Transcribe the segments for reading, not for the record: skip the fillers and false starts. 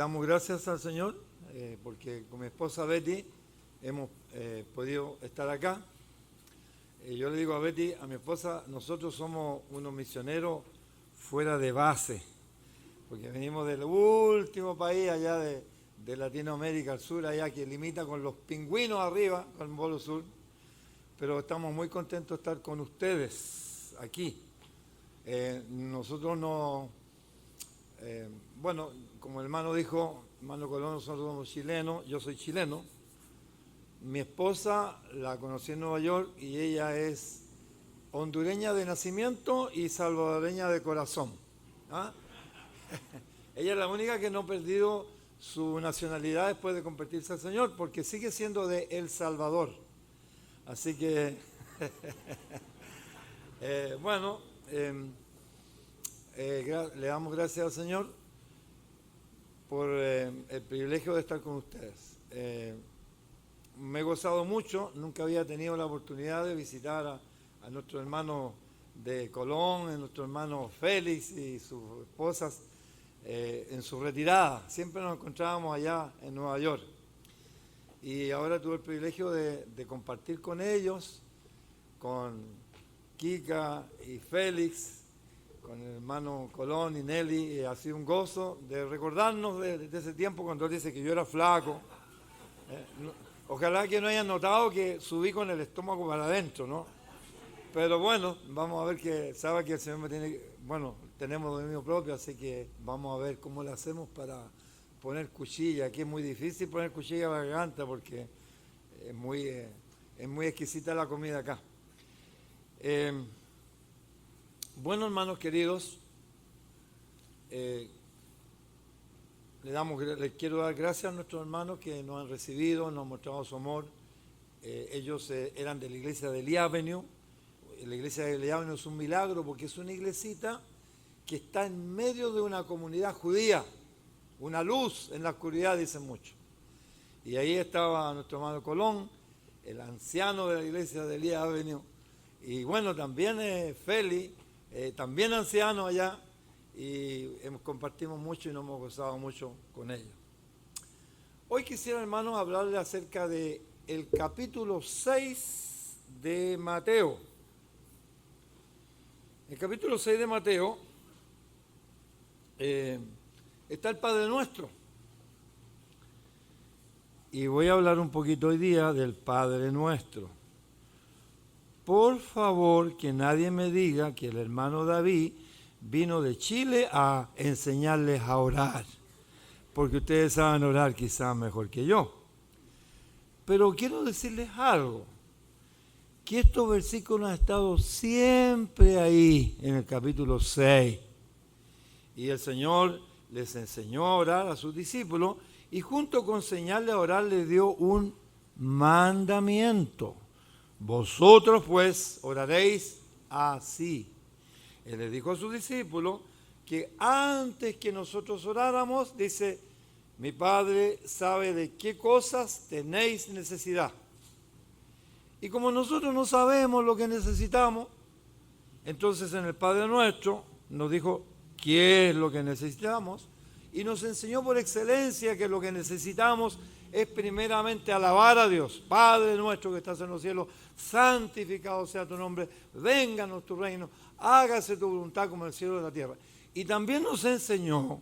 Damos gracias al Señor porque con mi esposa Betty hemos podido estar acá. Yo le digo a Betty, a mi esposa, nosotros somos unos misioneros fuera de base, porque venimos del último país allá de Latinoamérica, al sur, allá que limita con los pingüinos arriba, con el Polo Sur, pero estamos muy contentos de estar con ustedes aquí. Nosotros no, bueno, como el hermano dijo, hermano Colón, nosotros somos chilenos, yo soy chileno. Mi esposa la conocí en Nueva York y ella es hondureña de nacimiento y salvadoreña de corazón. ¿Ah? Ella es la única que no ha perdido su nacionalidad después de convertirse al Señor, porque sigue siendo de El Salvador. Así que, bueno, le damos gracias al Señor por el privilegio de estar con ustedes. Me he gozado mucho, nunca había tenido la oportunidad de visitar a nuestro hermano de Colón, a nuestro hermano Félix y sus esposas en su retirada. Siempre nos encontrábamos allá en Nueva York. Y ahora tuve el privilegio de compartir con ellos, con Kika y Félix, con el hermano Colón y Nelly, y ha sido un gozo de recordarnos de ese tiempo cuando él dice que yo era flaco. Ojalá que no hayan notado que subí con el estómago para adentro, ¿no? Pero bueno, vamos a ver que sabe que el Señor me tiene, bueno, tenemos dominio propio, así que vamos a ver cómo le hacemos para poner cuchilla. Aquí es muy difícil poner cuchilla a la garganta porque es muy exquisita la comida acá. Bueno, hermanos queridos, les quiero dar gracias a nuestros hermanos que nos han recibido, nos han mostrado su amor. Ellos eran de la iglesia de Lee Avenue. La iglesia de Lee Avenue es un milagro porque es una iglesita que está en medio de una comunidad judía, una luz en la oscuridad, dicen muchos. Y ahí estaba nuestro hermano Colón, el anciano de la iglesia de Lee Avenue, y bueno, también Feli, también anciano allá, y compartimos mucho y nos hemos gozado mucho con ellos. Hoy quisiera, hermanos, hablarles acerca de el capítulo 6 de Mateo. En el capítulo 6 de Mateo está el Padre Nuestro. Y voy a hablar un poquito hoy día del Padre Nuestro. Por favor, que nadie me diga que el hermano David vino de Chile a enseñarles a orar, porque ustedes saben orar quizás mejor que yo. Pero quiero decirles algo, que estos versículos han estado siempre ahí en el capítulo 6. Y el Señor les enseñó a orar a sus discípulos y junto con enseñarles a orar les dio un mandamiento. Vosotros pues oraréis así. Él les dijo a sus discípulos que antes que nosotros oráramos, dice, mi Padre sabe de qué cosas tenéis necesidad. Y como nosotros no sabemos lo que necesitamos, entonces en el Padre Nuestro nos dijo qué es lo que necesitamos y nos enseñó por excelencia que lo que necesitamos es primeramente alabar a Dios. Padre nuestro que estás en los cielos, santificado sea tu nombre, vénganos tu reino, hágase tu voluntad como en el cielo y en la tierra. Y también nos enseñó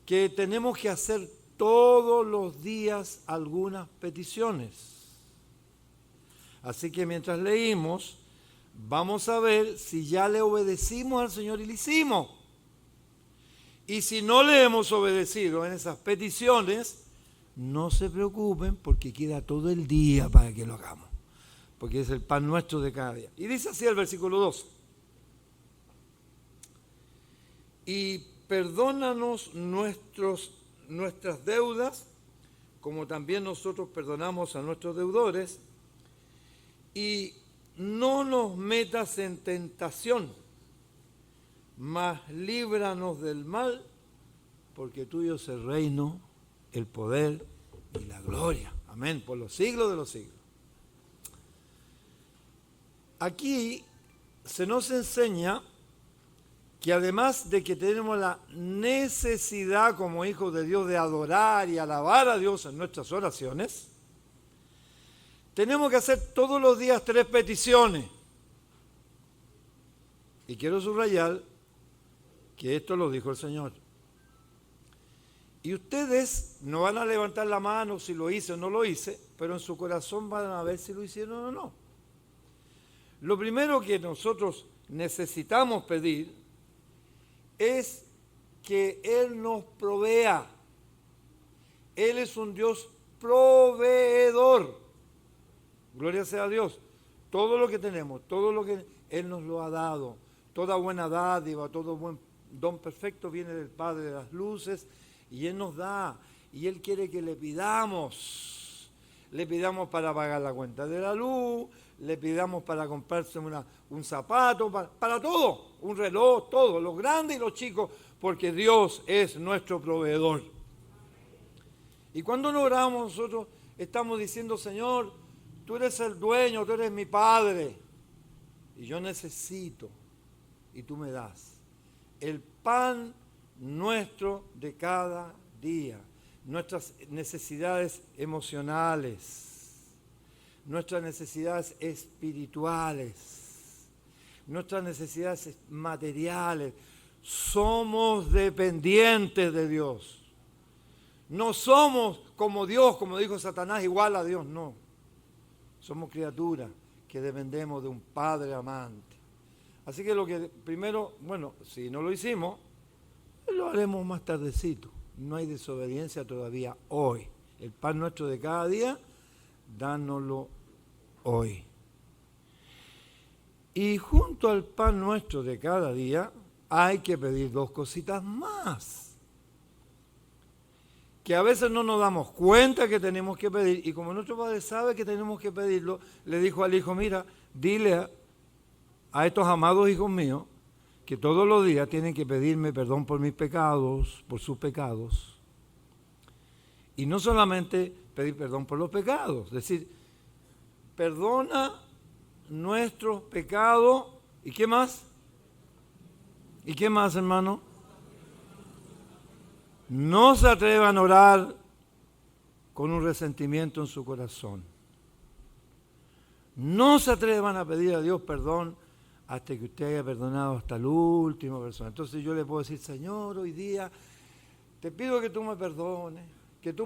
que tenemos que hacer todos los días algunas peticiones. Así que mientras leímos, vamos a ver si ya le obedecimos al Señor y le hicimos. Y si no le hemos obedecido en esas peticiones, no se preocupen porque queda todo el día para que lo hagamos. Porque es el pan nuestro de cada día. Y dice así el versículo 2. Y perdónanos nuestras deudas, como también nosotros perdonamos a nuestros deudores. Y no nos metas en tentación, mas líbranos del mal, porque tuyo es el reino, el poder y la gloria. Amén, por los siglos de los siglos. Aquí se nos enseña que además de que tenemos la necesidad como hijos de Dios de adorar y alabar a Dios en nuestras oraciones, tenemos que hacer todos los días 3 peticiones. Y quiero subrayar que esto lo dijo el Señor. Y ustedes no van a levantar la mano si lo hice o no lo hice, pero en su corazón van a ver si lo hicieron o no. Lo primero que nosotros necesitamos pedir es que Él nos provea. Él es un Dios proveedor. Gloria sea a Dios. Todo lo que tenemos, todo lo que Él nos lo ha dado, toda buena dádiva, todo buen don perfecto viene del Padre de las luces y Él nos da. Y Él quiere que le pidamos. Le pidamos para pagar la cuenta de la luz, le pidamos para comprarse un zapato, para todo, un reloj, todo, lo grande y lo chico, porque Dios es nuestro proveedor. Y cuando nos oramos nosotros estamos diciendo, Señor, tú eres el dueño, tú eres mi Padre, y yo necesito, y tú me das el pan nuestro de cada día, nuestras necesidades emocionales, nuestras necesidades espirituales, nuestras necesidades materiales. Somos dependientes de Dios. No somos como Dios, como dijo Satanás, igual a Dios, no. Somos criaturas que dependemos de un Padre amante. Así que lo que primero, bueno, si no lo hicimos, lo haremos más tardecito. No hay desobediencia todavía hoy. El pan nuestro de cada día, dánoslo hoy. Y junto al pan nuestro de cada día, hay que pedir 2 cositas más. Que a veces no nos damos cuenta que tenemos que pedir, y como nuestro Padre sabe que tenemos que pedirlo, le dijo al hijo, mira, dile a estos amados hijos míos, que todos los días tienen que pedirme perdón por mis pecados, por sus pecados. Y no solamente pedir perdón por los pecados, es decir, perdona nuestros pecados. ¿Y qué más? ¿Y qué más, hermano? No se atrevan a orar con un resentimiento en su corazón. No se atrevan a pedir a Dios perdón hasta que usted haya perdonado hasta la última persona. Entonces yo le puedo decir, Señor, hoy día te pido que tú me perdones, que tú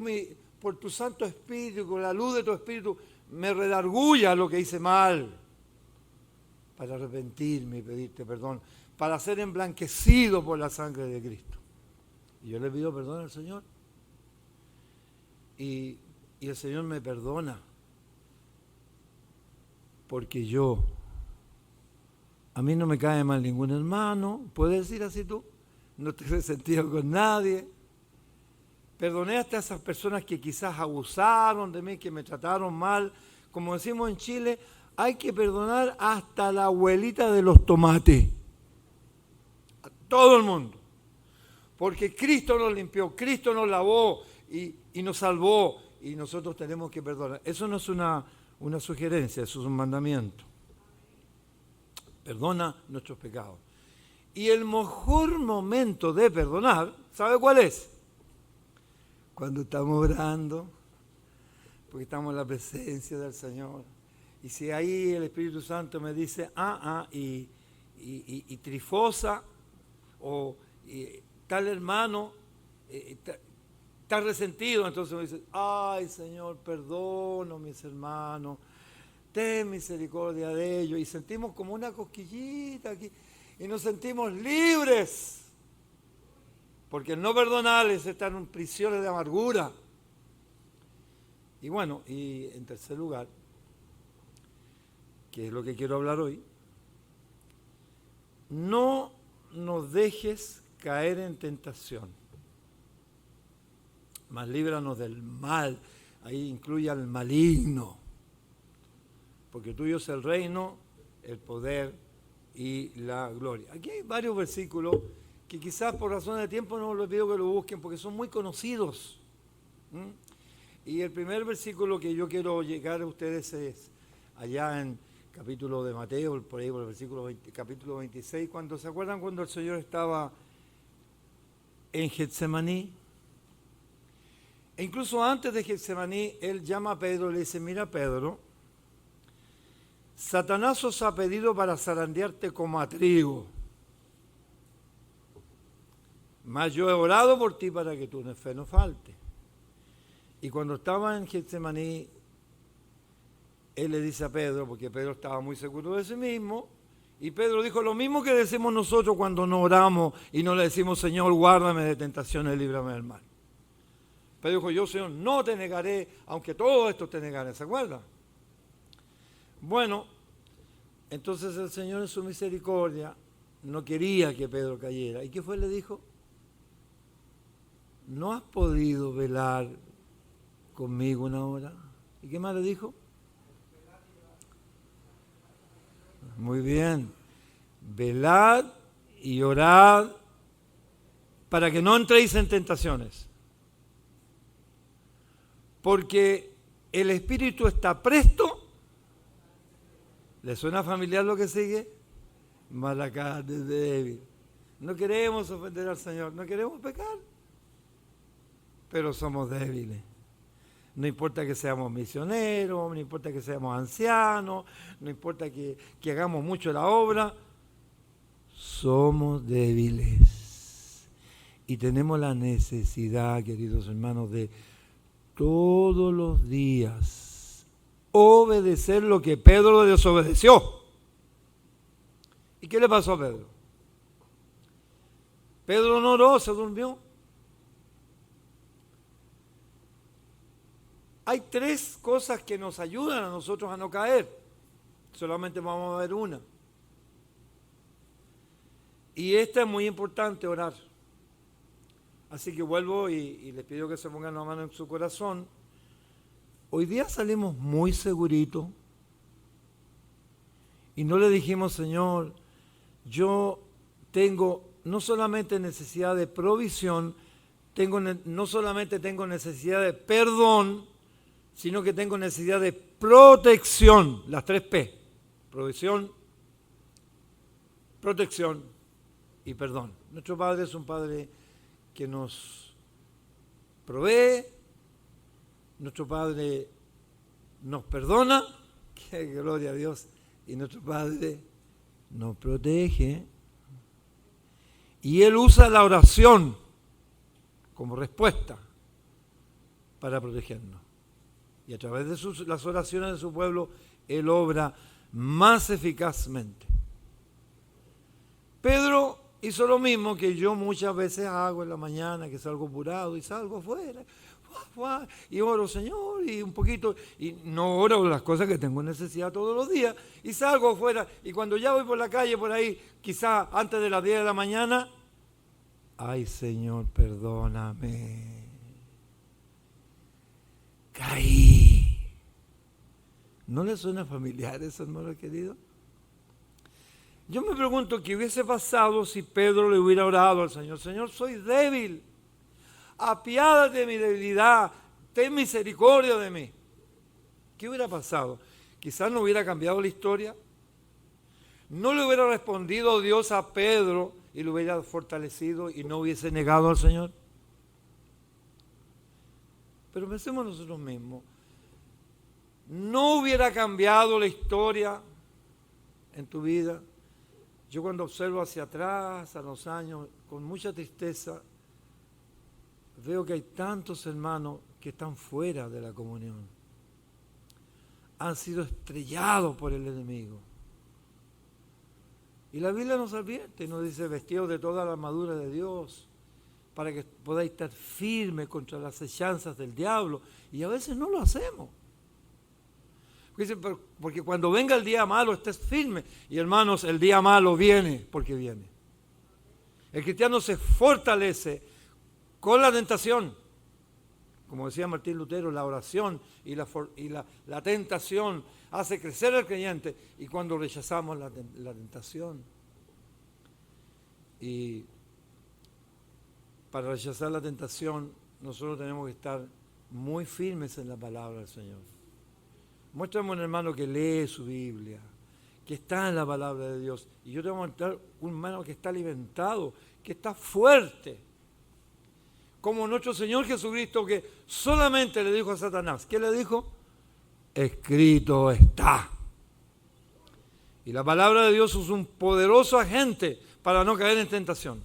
por tu Santo Espíritu, con la luz de tu Espíritu, me redarguya lo que hice mal, para arrepentirme y pedirte perdón, para ser emblanquecido por la sangre de Cristo. Y yo le pido perdón al Señor. Y el Señor me perdona, porque a mí no me cae mal ningún hermano, ¿puedes decir así tú? No estoy resentido con nadie. Perdoné hasta a esas personas que quizás abusaron de mí, que me trataron mal. Como decimos en Chile, hay que perdonar hasta la abuelita de los tomates. A todo el mundo. Porque Cristo nos limpió, Cristo nos lavó y nos salvó. Y nosotros tenemos que perdonar. Eso no es una sugerencia, eso es un mandamiento. Perdona nuestros pecados. Y el mejor momento de perdonar, ¿sabe cuál es? Cuando estamos orando, porque estamos en la presencia del Señor. Y si ahí el Espíritu Santo me dice, y trifosa, o tal hermano está resentido, entonces me dice, ay Señor, perdono mis hermanos, ten misericordia de ellos, y sentimos como una cosquillita aquí, y nos sentimos libres, porque el no perdonarles está en prisiones de amargura. Y bueno, y en tercer lugar, que es lo que quiero hablar hoy, no nos dejes caer en tentación, mas líbranos del mal. Ahí incluye al maligno, porque tuyo es el reino, el poder y la gloria. Aquí hay varios versículos que quizás por razones de tiempo no les pido que lo busquen porque son muy conocidos. Y el primer versículo que yo quiero llegar a ustedes es allá en capítulo de Mateo, por ahí por el versículo 20, capítulo 26, cuando se acuerdan cuando el Señor estaba en Getsemaní. E incluso antes de Getsemaní, Él llama a Pedro y le dice, mira Pedro, Satanás os ha pedido para zarandearte como a trigo, mas yo he orado por ti para que tu fe no falte. Y cuando estaba en Getsemaní, Él le dice a Pedro, porque Pedro estaba muy seguro de sí mismo, y Pedro dijo lo mismo que decimos nosotros cuando no oramos y no le decimos, Señor, guárdame de tentaciones, líbrame del mal. Pedro dijo, yo, Señor, no te negaré, aunque todo esto te negaré, ¿se acuerdan? Bueno, entonces el Señor en su misericordia no quería que Pedro cayera. ¿Y qué fue? Le dijo, ¿no has podido velar conmigo una hora? ¿Y qué más le dijo? Muy bien. Velad y orad para que no entréis en tentaciones. Porque el espíritu está presto. ¿Le suena familiar lo que sigue? Mas la carne es débil. No queremos ofender al Señor, no queremos pecar, pero somos débiles. No importa que seamos misioneros, no importa que seamos ancianos, no importa que hagamos mucho la obra, somos débiles. Y tenemos la necesidad, queridos hermanos, de todos los días obedecer lo que Pedro desobedeció. ¿Y qué le pasó a Pedro? Pedro no oró, se durmió. Hay tres cosas que nos ayudan a nosotros a no caer. Solamente vamos a ver una. Y esta es muy importante, orar. Así que vuelvo y les pido que se pongan la mano en su corazón. Hoy día salimos muy seguritos y no le dijimos, Señor, yo tengo no solamente necesidad de provisión, no solamente tengo necesidad de perdón, sino que tengo necesidad de protección, las tres P, provisión, protección y perdón. Nuestro Padre es un Padre que nos provee, nuestro Padre nos perdona, que gloria a Dios, y nuestro Padre nos protege. Y Él usa la oración como respuesta para protegernos. Y a través de las oraciones de su pueblo, Él obra más eficazmente. Pedro hizo lo mismo que yo muchas veces hago en la mañana, que salgo apurado y salgo afuera. Y oro, Señor, y un poquito, y no oro las cosas que tengo necesidad todos los días, y salgo afuera, y cuando ya voy por la calle, por ahí, quizá antes de las 10 de la mañana, ay, Señor, perdóname. Caí. ¿No le suena familiar eso, hermano querido? Yo me pregunto qué hubiese pasado si Pedro le hubiera orado al Señor. Señor, soy débil. Apiádate de mi debilidad. Ten misericordia de mí. ¿Qué hubiera pasado? Quizás no hubiera cambiado la historia. No le hubiera respondido Dios a Pedro y lo hubiera fortalecido y no hubiese negado al Señor. Pero pensemos nosotros mismos. No hubiera cambiado la historia en tu vida. Yo cuando observo hacia atrás, a los años, con mucha tristeza, veo que hay tantos hermanos que están fuera de la comunión. Han sido estrellados por el enemigo. Y la Biblia nos advierte, nos dice, vestidos de toda la armadura de Dios, para que podáis estar firmes contra las acechanzas del diablo. Y a veces no lo hacemos. Porque cuando venga el día malo estés firme. Y hermanos, el día malo viene porque viene. El cristiano se fortalece con la tentación. Como decía Martín Lutero, la oración y la tentación hace crecer al creyente. Y cuando rechazamos la tentación. Y para rechazar la tentación, nosotros tenemos que estar muy firmes en la palabra del Señor. Muéstrame un hermano que lee su Biblia, que está en la palabra de Dios. Y yo te voy a mostrar un hermano que está alimentado, que está fuerte. Como nuestro Señor Jesucristo, que solamente le dijo a Satanás, ¿qué le dijo? Escrito está. Y la palabra de Dios es un poderoso agente para no caer en tentación.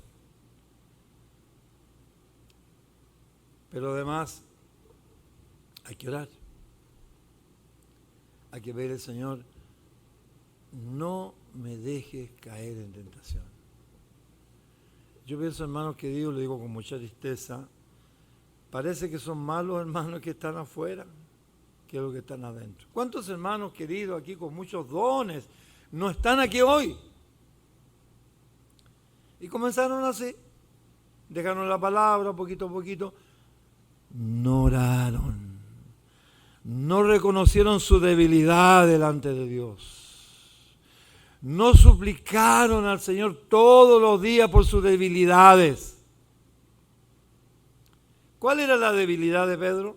Pero además, hay que orar. Hay que ver al Señor, no me dejes caer en tentación. Yo pienso, hermanos queridos, le digo con mucha tristeza, parece que son malos hermanos que están afuera que los que están adentro. ¿Cuántos hermanos queridos aquí con muchos dones no están aquí hoy? Y comenzaron así, dejaron la palabra poquito a poquito, no oraron, no reconocieron su debilidad delante de Dios. No suplicaron al Señor todos los días por sus debilidades. ¿Cuál era la debilidad de Pedro?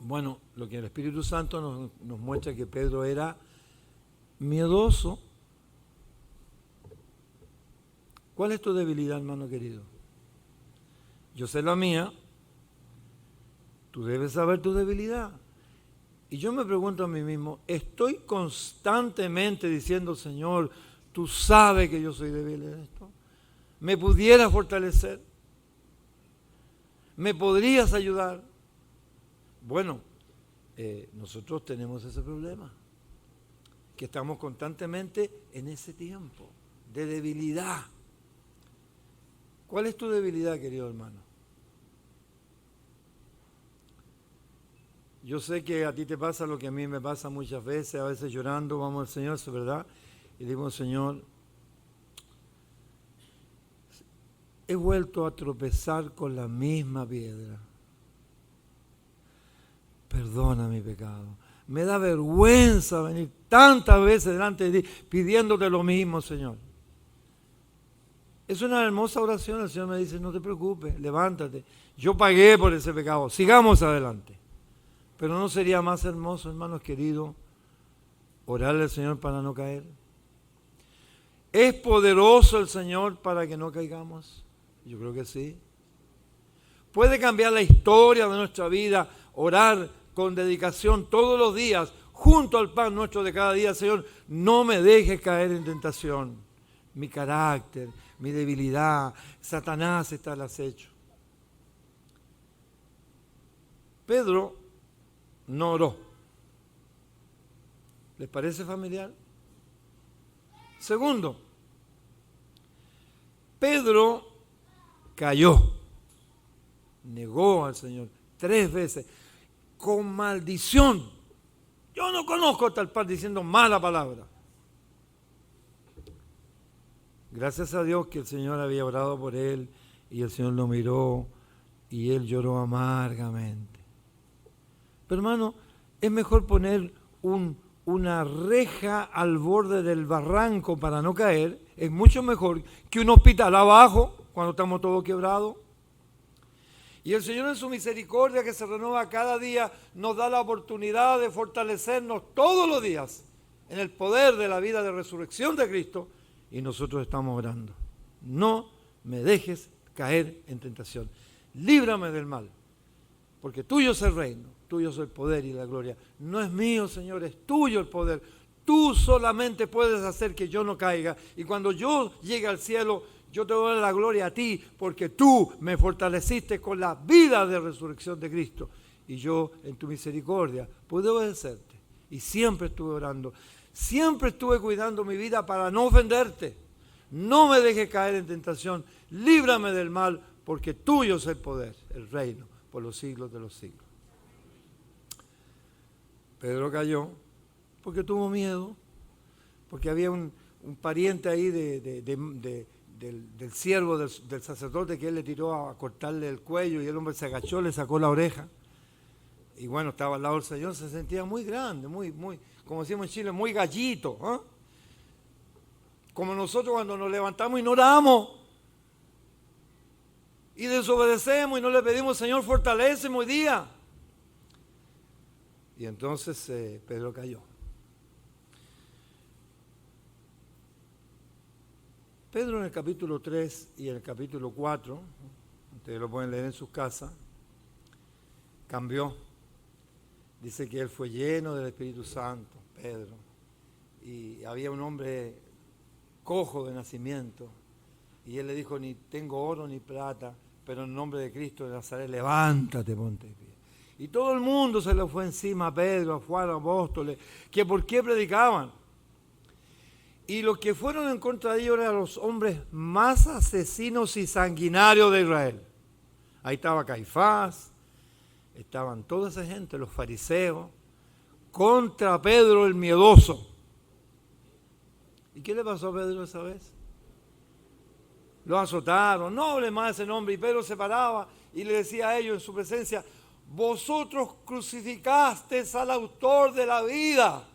Bueno, lo que el Espíritu Santo nos muestra que Pedro era miedoso. ¿Cuál es tu debilidad, hermano querido? Yo sé la mía. Tú debes saber tu debilidad. Y yo me pregunto a mí mismo, ¿estoy constantemente diciendo, Señor, tú sabes que yo soy débil en esto? ¿Me pudieras fortalecer? ¿Me podrías ayudar? Bueno, nosotros tenemos ese problema, que estamos constantemente en ese tiempo de debilidad. ¿Cuál es tu debilidad, querido hermano? Yo sé que a ti te pasa lo que a mí me pasa muchas veces, a veces llorando, vamos al Señor, ¿es verdad? Y digo, Señor, he vuelto a tropezar con la misma piedra. Perdona mi pecado. Me da vergüenza venir tantas veces delante de ti pidiéndote lo mismo, Señor. Es una hermosa oración, el Señor me dice, no te preocupes, levántate. Yo pagué por ese pecado, sigamos adelante. Pero ¿no sería más hermoso, hermanos queridos, orarle al Señor para no caer? ¿Es poderoso el Señor para que no caigamos? Yo creo que sí. ¿Puede cambiar la historia de nuestra vida, orar con dedicación todos los días, junto al pan nuestro de cada día? Señor, no me dejes caer en tentación. Mi carácter, mi debilidad, Satanás está al acecho. Pedro no oró. ¿Les parece familiar? Segundo, Pedro cayó, negó al Señor 3 veces, con maldición. Yo no conozco tal par diciendo mala palabra. Gracias a Dios que el Señor había orado por él y el Señor lo miró y él lloró amargamente. Pero hermano, es mejor poner una reja al borde del barranco para no caer, es mucho mejor que un hospital abajo cuando estamos todos quebrados. Y el Señor en su misericordia que se renueva cada día nos da la oportunidad de fortalecernos todos los días en el poder de la vida de resurrección de Cristo y nosotros estamos orando. No me dejes caer en tentación. Líbrame del mal, porque tuyo es el reino, tuyo es el poder y la gloria. No es mío, Señor, es tuyo el poder. Tú solamente puedes hacer que yo no caiga. Y cuando yo llegue al cielo, yo te doy la gloria a ti, porque tú me fortaleciste con la vida de resurrección de Cristo. Y yo, en tu misericordia, pude obedecerte. Y siempre estuve orando. Siempre estuve cuidando mi vida para no ofenderte. No me dejes caer en tentación. Líbrame del mal, porque tuyo es el poder, el reino, por los siglos de los siglos. Pedro cayó porque tuvo miedo, porque había un pariente ahí del siervo del sacerdote que él le tiró a cortarle el cuello y el hombre se agachó, le sacó la oreja. Y bueno, estaba al lado del Señor, se sentía muy grande, muy, como decimos en Chile, muy gallito. ¿Eh? Como nosotros cuando nos levantamos y no oramos. Y desobedecemos y no le pedimos, Señor, fortaléceme hoy día. Y entonces Pedro cayó. Pedro en el capítulo 3 y en el capítulo 4, ustedes lo pueden leer en sus casas, cambió. Dice que él fue lleno del Espíritu Santo, Pedro, y había un hombre cojo de nacimiento, y él le dijo, ni tengo oro ni plata, pero en el nombre de Cristo de Nazaret, levántate, ponte de pie. Y todo el mundo se le fue encima a Pedro, a Juan, a los apóstoles, que por qué predicaban. Y los que fueron en contra de ellos eran los hombres más asesinos y sanguinarios de Israel. Ahí estaba Caifás, estaban toda esa gente, los fariseos, contra Pedro el miedoso. ¿Y qué le pasó a Pedro esa vez? Lo azotaron, no hable más de ese nombre. Y Pedro se paraba y le decía a ellos en su presencia, vosotros crucificasteis al autor de la vida.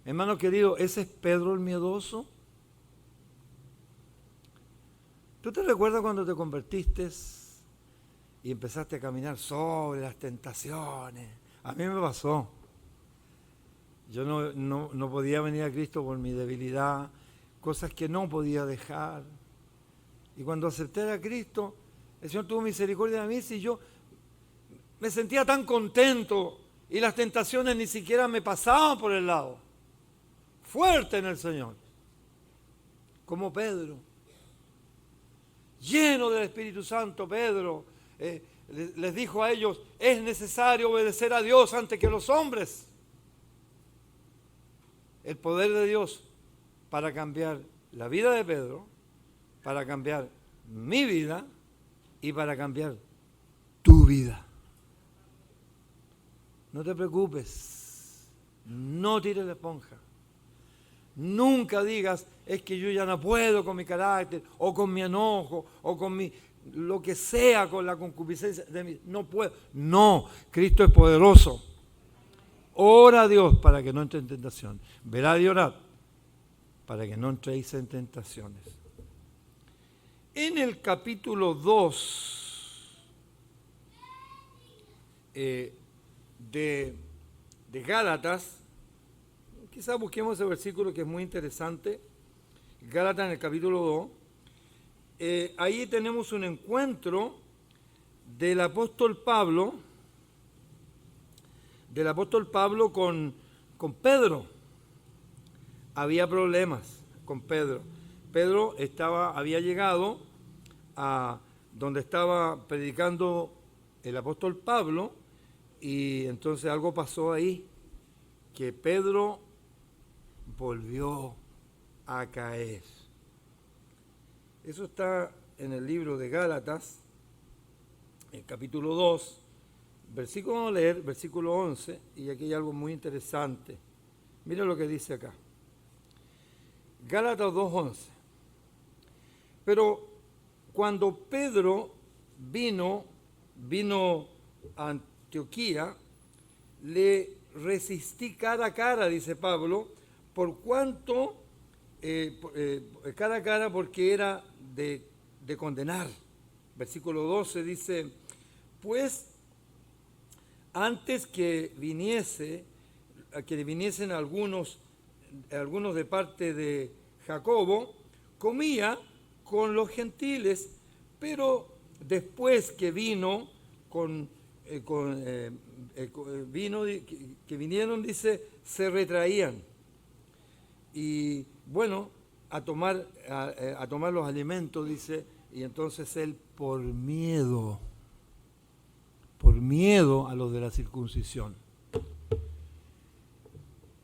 Hermano querido, ¿ese es Pedro el miedoso? ¿Tú te recuerdas cuando te convertiste y empezaste a caminar sobre las tentaciones? A mí me pasó. Yo no podía venir a Cristo por mi debilidad, cosas que no podía dejar. Y cuando acepté a Cristo, el Señor tuvo misericordia de mí y yo me sentía tan contento y las tentaciones ni siquiera me pasaban por el lado. Fuerte en el Señor, como Pedro. Lleno del Espíritu Santo, Pedro les dijo a ellos, es necesario obedecer a Dios antes que a los hombres. El poder de Dios para cambiar la vida de Pedro, para cambiar mi vida y para cambiar tu vida. No te preocupes, no tires la esponja. Nunca digas, es que yo ya no puedo con mi carácter, o con mi enojo, o con lo que sea, con la concupiscencia de mí. No puedo. No, Cristo es poderoso. Ora a Dios para que no entre en tentación. Velad y orad para que no entréis en tentaciones. En el capítulo 2 de Gálatas, quizás busquemos ese versículo que es muy interesante, Gálatas en el capítulo 2, ahí tenemos un encuentro del apóstol Pablo con Pedro. Había problemas con Pedro. Pedro había llegado a donde estaba predicando el apóstol Pablo y entonces algo pasó ahí, que Pedro volvió a caer. Eso está en el libro de Gálatas, el capítulo 2, versículo, vamos a leer, versículo 11, y aquí hay algo muy interesante. Mira lo que dice acá. Gálatas 2:11. Pero cuando Pedro vino a Antioquía, le resistí cara a cara, dice Pablo, por cuanto, cara a cara porque era de condenar. Versículo 12 dice, pues antes que viniesen algunos de parte de Jacobo, comía con los gentiles, pero después que vino que vinieron, dice, se retraían. Y bueno, a tomar los alimentos, dice, y entonces él por miedo a los de la circuncisión.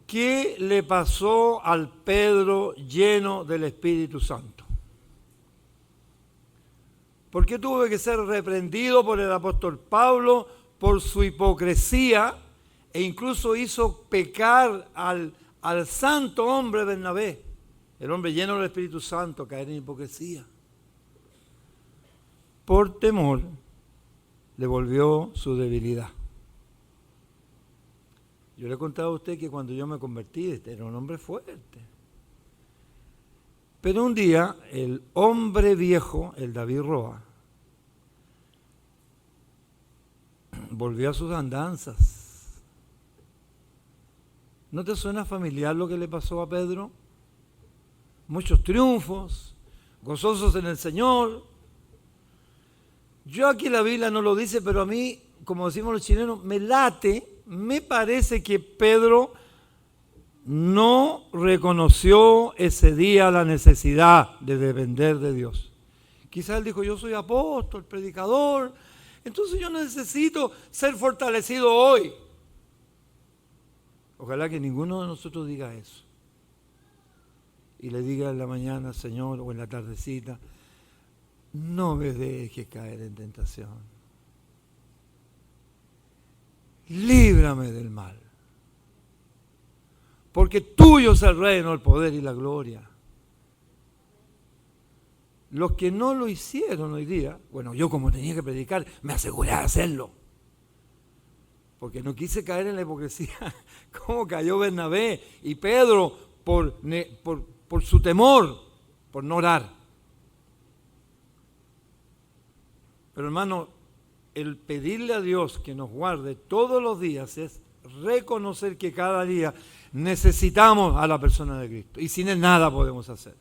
¿Qué le pasó al Pedro lleno del Espíritu Santo? ¿Por qué tuvo que ser reprendido por el apóstol Pablo por su hipocresía e incluso hizo pecar al santo hombre Bernabé, el hombre lleno del Espíritu Santo, caer en hipocresía? Por temor le volvió su debilidad. Yo le he contado a usted que cuando yo me convertí era un hombre fuerte. Pero un día el hombre viejo, el David Roa, volvió a sus andanzas. ¿No te suena familiar lo que le pasó a Pedro? Muchos triunfos, gozosos en el Señor. Yo aquí la Biblia no lo dice, pero a mí, como decimos los chilenos, me late, me parece que Pedro no reconoció ese día la necesidad de depender de Dios. Quizás él dijo, yo soy apóstol, predicador, entonces yo necesito ser fortalecido hoy. Ojalá que ninguno de nosotros diga eso. Y le diga en la mañana, Señor, o en la tardecita, no me dejes caer en tentación. Líbrame del mal. Porque tuyo es el reino, el poder y la gloria. Los que no lo hicieron hoy día, bueno, yo como tenía que predicar, me aseguré de hacerlo. Porque no quise caer en la hipocresía, como cayó Bernabé y Pedro por su temor, por no orar. Pero hermano, el pedirle a Dios que nos guarde todos los días es reconocer que cada día necesitamos a la persona de Cristo y sin Él nada podemos hacer.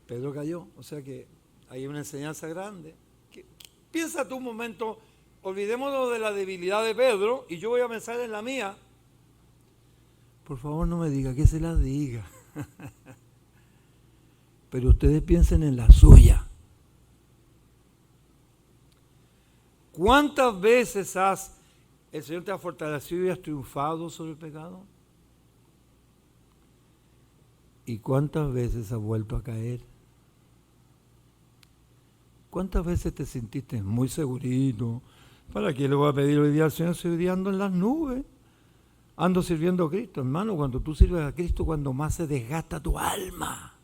Pedro cayó, o sea que hay una enseñanza grande. Piensa tú un momento, olvidémonos de la debilidad de Pedro y yo voy a pensar en la mía. Por favor no me diga que se la diga. Pero ustedes piensen en la suya. ¿Cuántas veces el Señor te ha fortalecido y has triunfado sobre el pecado? ¿Y cuántas veces has vuelto a caer? ¿Cuántas veces te sentiste muy segurito? ¿Para qué le voy a pedir hoy día al Señor si hoy día ando en las nubes? Ando sirviendo a Cristo. Hermano, cuando tú sirves a Cristo, cuando más se desgasta tu alma.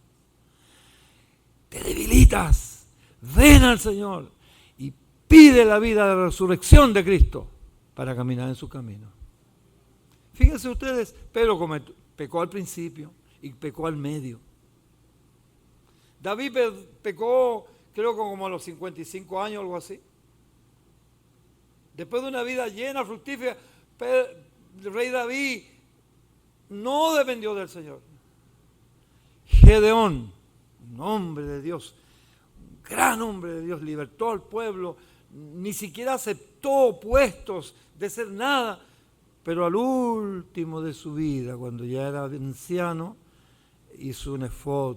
Te debilitas. Ven al Señor y pide la vida de resurrección de Cristo para caminar en su camino. Fíjense ustedes, Pedro pecó al principio y pecó al medio. David pecó, creo como a los 55 años, algo así. Después de una vida llena, fructífera, el rey David no dependió del Señor. Gedeón, un hombre de Dios, un gran hombre de Dios, libertó al pueblo, ni siquiera aceptó puestos de ser nada, pero al último de su vida, cuando ya era anciano, hizo un efod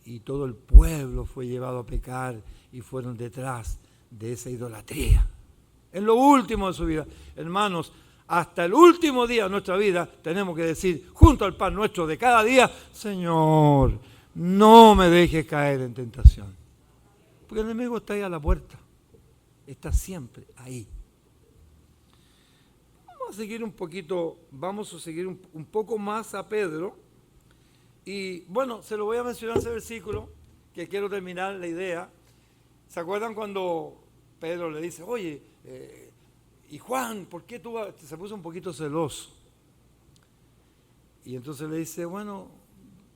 y todo el pueblo fue llevado a pecar y fueron detrás de esa idolatría. En lo último de su vida, hermanos, hasta el último día de nuestra vida tenemos que decir, junto al pan nuestro de cada día, Señor, no me dejes caer en tentación. Porque el enemigo está ahí a la puerta, está siempre ahí. Vamos a seguir un poco más a Pedro. Y bueno, se lo voy a mencionar ese versículo, que quiero terminar la idea. ¿Se acuerdan cuando Pedro le dice, oye, y Juan, ¿por qué tú se puso un poquito celoso? Y entonces le dice, bueno,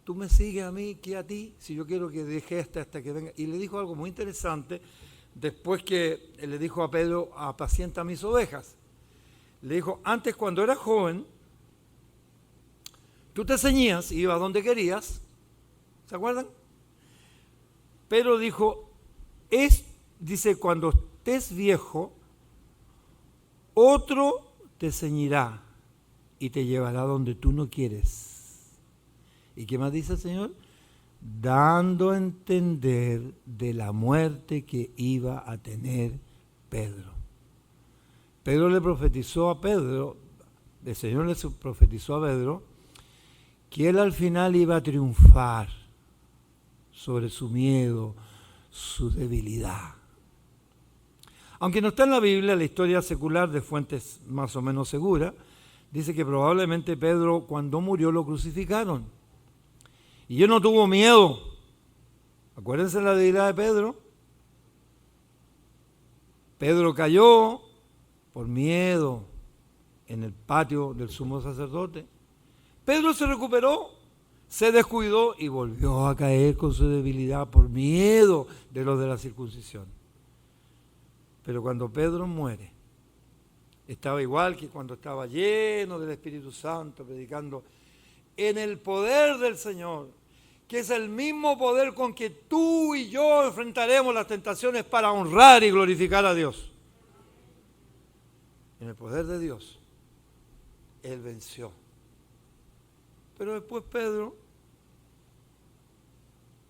tú me sigues a mí, que a ti, si yo quiero que deje hasta que venga. Y le dijo algo muy interesante, después que le dijo a Pedro, apacienta mis ovejas. Le dijo, antes cuando eras joven, tú te ceñías y ibas donde querías, ¿se acuerdan? Pero dijo, dice, cuando estés viejo, otro te ceñirá y te llevará donde tú no quieres. ¿Y qué más dice el Señor? Dando a entender de la muerte que iba a tener Pedro. Pedro le profetizó a Pedro, el Señor le profetizó a Pedro, que él al final iba a triunfar sobre su miedo, su debilidad. Aunque no está en la Biblia, la historia secular de fuentes más o menos seguras, dice que probablemente Pedro cuando murió lo crucificaron. Y él no tuvo miedo. Acuérdense de la debilidad de Pedro. Pedro cayó por miedo en el patio del sumo sacerdote. Pedro se recuperó, se descuidó y volvió a caer con su debilidad por miedo de los de la circuncisión. Pero cuando Pedro muere, estaba igual que cuando estaba lleno del Espíritu Santo, predicando en el poder del Señor. que es el mismo poder con que tú y yo enfrentaremos las tentaciones para honrar y glorificar a Dios. En el poder de Dios, Él venció. Pero después Pedro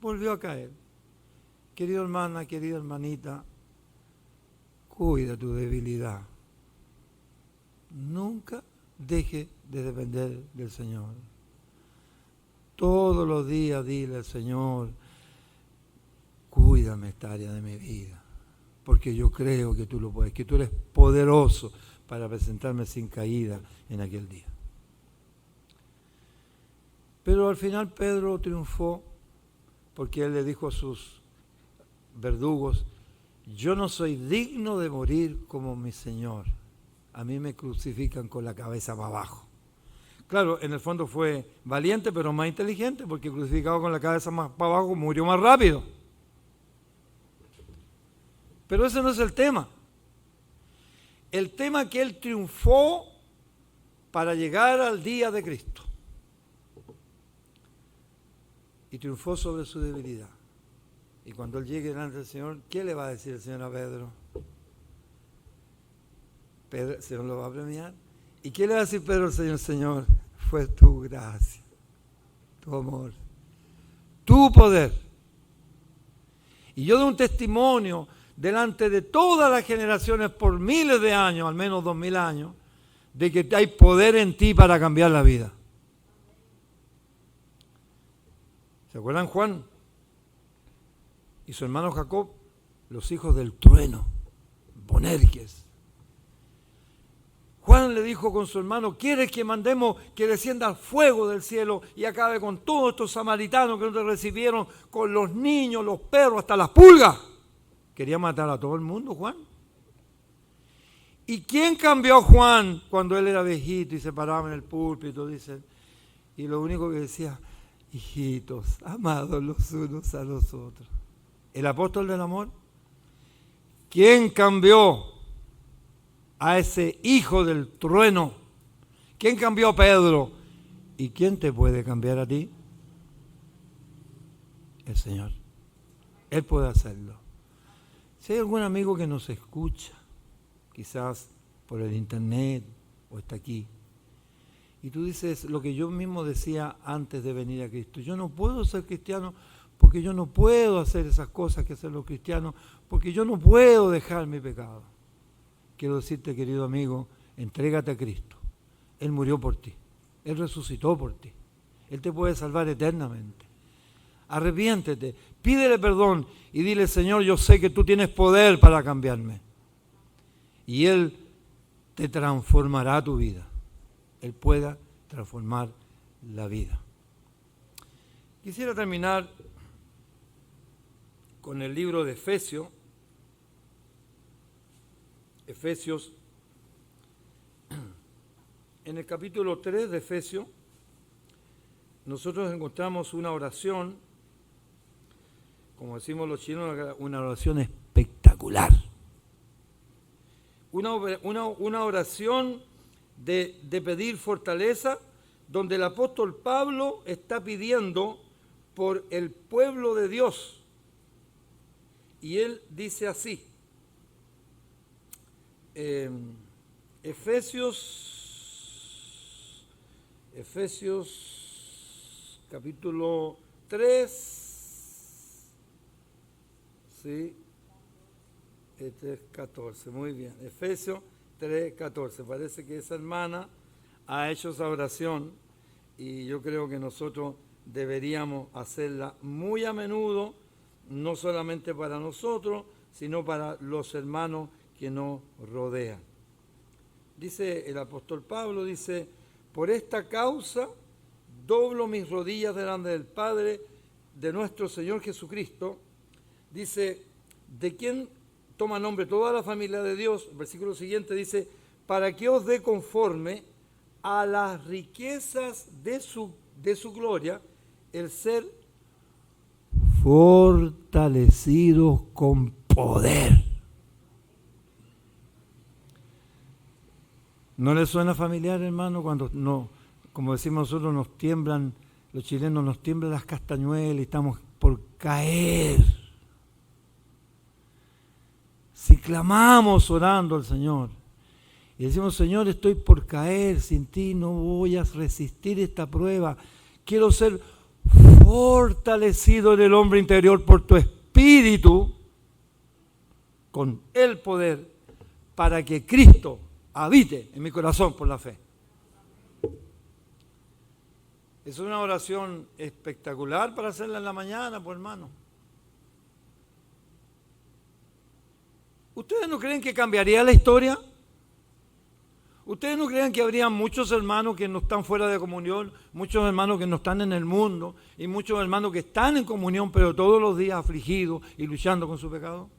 volvió a caer. Querido hermana, querida hermanita, cuida tu debilidad. Nunca deje de depender del Señor. Todos los días dile al Señor, cuídame esta área de mi vida, porque yo creo que tú lo puedes, que tú eres poderoso para presentarme sin caída en aquel día. Pero al final Pedro triunfó porque él le dijo a sus verdugos, yo no soy digno de morir como mi Señor. A mí me crucifican con la cabeza para abajo. Claro, en el fondo fue valiente, pero más inteligente, porque crucificado con la cabeza más para abajo murió más rápido. Pero ese no es el tema. El tema es que él triunfó para llegar al día de Cristo. Y triunfó sobre su debilidad. Y cuando él llegue delante del Señor, ¿qué le va a decir el Señor a Pedro? Pedro, el Señor lo va a premiar. ¿Y qué le va a decir Pedro al Señor? Señor, fue tu gracia, tu amor, tu poder. Y yo doy un testimonio delante de todas las generaciones por miles de años, al menos 2000 años, de que hay poder en ti para cambiar la vida. ¿Se acuerdan Juan y su hermano Jacob? Los hijos del trueno, Bonerges. Juan le dijo con su hermano, ¿quieres que mandemos que descienda fuego del cielo y acabe con todos estos samaritanos que no te recibieron, con los niños, los perros, hasta las pulgas? Quería matar a todo el mundo, Juan. ¿Y quién cambió a Juan cuando él era viejito y se paraba en el púlpito? Dicen, y lo único que decía, hijitos, amados los unos a los otros. El apóstol del amor. ¿Quién cambió a ese hijo del trueno? ¿Quién cambió a Pedro? ¿Y quién te puede cambiar a ti? El Señor. Él puede hacerlo. Si hay algún amigo que nos escucha, quizás por el internet o está aquí, y tú dices lo que yo mismo decía antes de venir a Cristo, yo no puedo ser cristiano porque yo no puedo hacer esas cosas que hacen los cristianos, porque yo no puedo dejar mi pecado. Quiero decirte, querido amigo, entrégate a Cristo. Él murió por ti. Él resucitó por ti. Él te puede salvar eternamente. Arrepiéntete, pídele perdón y dile, Señor, yo sé que tú tienes poder para cambiarme. Y Él te transformará tu vida. Él pueda transformar la vida. Quisiera terminar con el libro de Efesios. Efesios, en el capítulo 3 de Efesios, nosotros encontramos una oración, como decimos los chinos, una oración espectacular. Una oración de pedir fortaleza, donde el apóstol Pablo está pidiendo por el pueblo de Dios. Y él dice así, Efesios capítulo 3, ¿sí? 3:14, muy bien. Efesios 3:14, parece que esa hermana ha hecho esa oración y yo creo que nosotros deberíamos hacerla muy a menudo, no solamente para nosotros, sino para los hermanos que nos rodean. Dice el apóstol Pablo, dice, por esta causa doblo mis rodillas delante del Padre de nuestro Señor Jesucristo, dice, de quien toma nombre toda la familia de Dios. El versículo siguiente dice, para que os dé conforme a las riquezas de su gloria, el ser fortalecidos con poder. ¿No le suena familiar, hermano, cuando no, como decimos nosotros, nos tiemblan los chilenos nos tiemblan las castañuelas y estamos por caer. Si clamamos orando al Señor y decimos, Señor, estoy por caer, sin ti no voy a resistir esta prueba, quiero ser fortalecido en el hombre interior por tu Espíritu, con el poder, para que Cristo habite en mi corazón por la fe. Es una oración espectacular para hacerla en la mañana, pues hermano. ¿Ustedes no creen que cambiaría la historia? ¿Ustedes no creen que habría muchos hermanos que no están fuera de comunión, muchos hermanos que no están en el mundo y muchos hermanos que están en comunión pero todos los días afligidos y luchando con su pecado?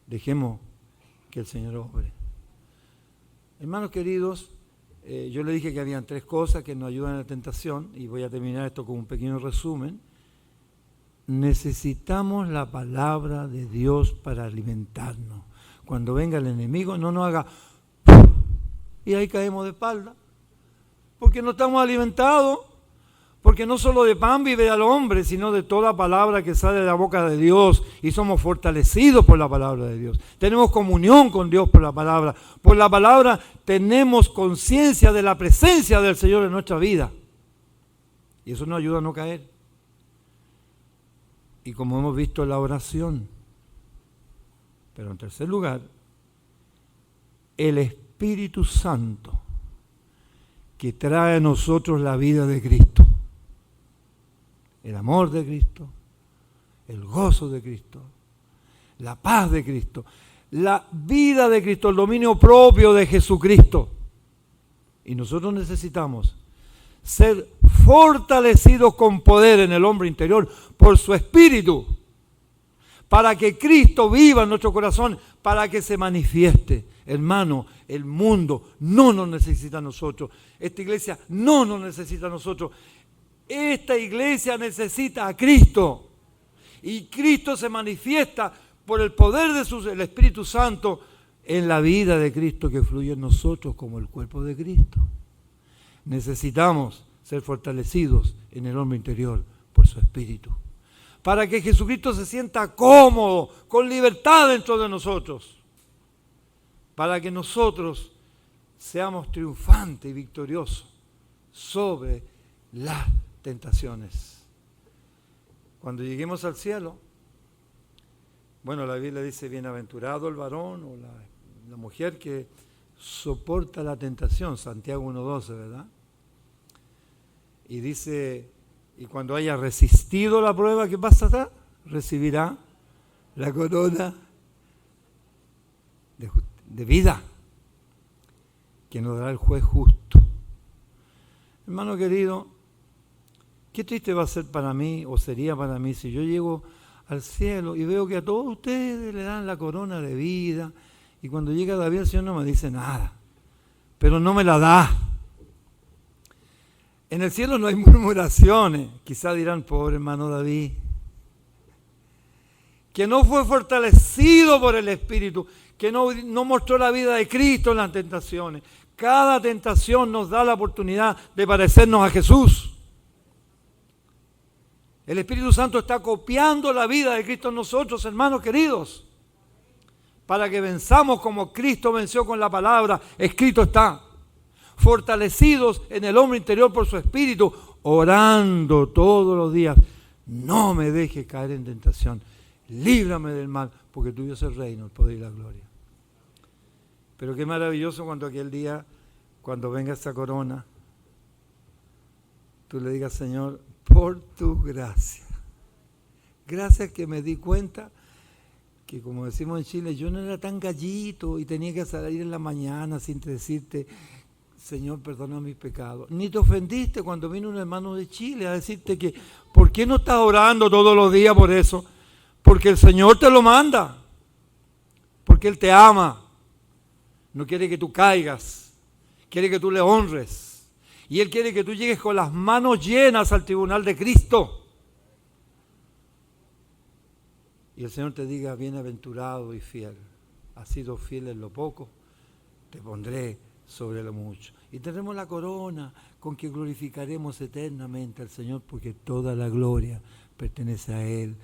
Dejemos que el Señor obre. Hermanos queridos, yo le dije que habían 3 cosas que nos ayudan a la tentación y voy a terminar esto con un pequeño resumen. Necesitamos la palabra de Dios para alimentarnos. Cuando venga el enemigo no nos haga y ahí caemos de espalda, porque no estamos alimentados, porque no solo de pan vive el hombre, sino de toda palabra que sale de la boca de Dios, y somos fortalecidos por la palabra de Dios. Tenemos comunión con Dios por la palabra tenemos conciencia de la presencia del Señor en nuestra vida, y eso nos ayuda a no caer. Y como hemos visto, la oración. Pero en tercer lugar, el Espíritu Santo que trae a nosotros la vida de Cristo, el amor de Cristo, el gozo de Cristo, la paz de Cristo, la vida de Cristo, el dominio propio de Jesucristo. Y nosotros necesitamos ser fortalecidos con poder en el hombre interior por su Espíritu, para que Cristo viva en nuestro corazón, para que se manifieste. Hermano, el mundo no nos necesita a nosotros, esta iglesia no nos necesita a nosotros, esta iglesia necesita a Cristo, y Cristo se manifiesta por el poder del Espíritu Santo en la vida de Cristo que fluye en nosotros como el cuerpo de Cristo. Necesitamos ser fortalecidos en el hombre interior por su Espíritu, para que Jesucristo se sienta cómodo, con libertad dentro de nosotros, para que nosotros seamos triunfantes y victoriosos sobre las tentaciones. Cuando lleguemos al cielo, bueno, la Biblia dice, bienaventurado el varón o la mujer que soporta la tentación, Santiago 1:12, ¿verdad? Y dice, y cuando haya resistido la prueba, ¿qué pasará? Recibirá la corona de vida que nos dará el juez justo. Hermano querido, qué triste va a ser para mí, o sería para mí, si yo llego al cielo y veo que a todos ustedes le dan la corona de vida, y cuando llega David el Señor no me dice nada, pero no me la da. En el cielo no hay murmuraciones. Quizá dirán, pobre hermano David, que no fue fortalecido por el Espíritu, que no mostró la vida de Cristo en las tentaciones. Cada tentación nos da la oportunidad de parecernos a Jesús. El Espíritu Santo está copiando la vida de Cristo en nosotros, hermanos queridos, para que venzamos como Cristo venció con la palabra. Escrito está. Fortalecidos en el hombre interior por su Espíritu, orando todos los días, no me dejes caer en tentación, líbrame del mal, porque tuyo es el reino, el poder y la gloria. Pero qué maravilloso cuando aquel día, cuando venga esa corona, tú le digas, Señor, por tu gracia, gracias que me di cuenta que, como decimos en Chile, yo no era tan gallito y tenía que salir en la mañana sin decirte, Señor, perdona mis pecados. Ni te ofendiste cuando vino un hermano de Chile a decirte que, ¿por qué no estás orando todos los días por eso? Porque el Señor te lo manda, porque Él te ama, no quiere que tú caigas, quiere que tú le honres, y Él quiere que tú llegues con las manos llenas al tribunal de Cristo. Y el Señor te diga, bienaventurado y fiel, has sido fiel en lo poco, te pondré sobre lo mucho. Y tendremos la corona con que glorificaremos eternamente al Señor, porque toda la gloria pertenece a Él.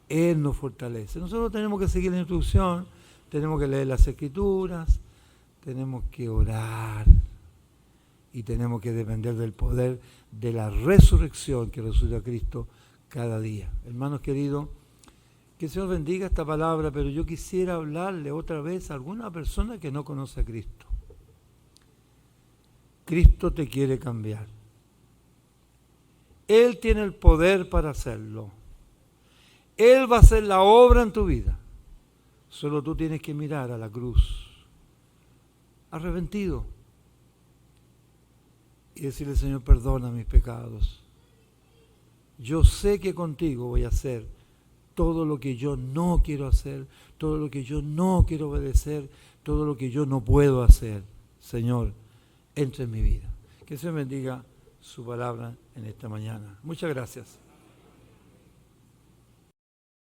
Él nos fortalece. Nosotros tenemos que seguir la instrucción, tenemos que leer las Escrituras, tenemos que orar y tenemos que depender del poder de la resurrección que resucita a Cristo cada día. Hermanos queridos, que el Señor bendiga esta palabra, pero yo quisiera hablarle otra vez a alguna persona que no conoce a Cristo. Cristo te quiere cambiar. Él tiene el poder para hacerlo. Él va a hacer la obra en tu vida. Solo tú tienes que mirar a la cruz, arrepentido, y decirle: Señor, perdona mis pecados. Yo sé que contigo voy a hacer todo lo que yo no quiero hacer, todo lo que yo no quiero obedecer, todo lo que yo no puedo hacer. Señor, entra en mi vida. Que el Señor bendiga su palabra en esta mañana. Muchas gracias.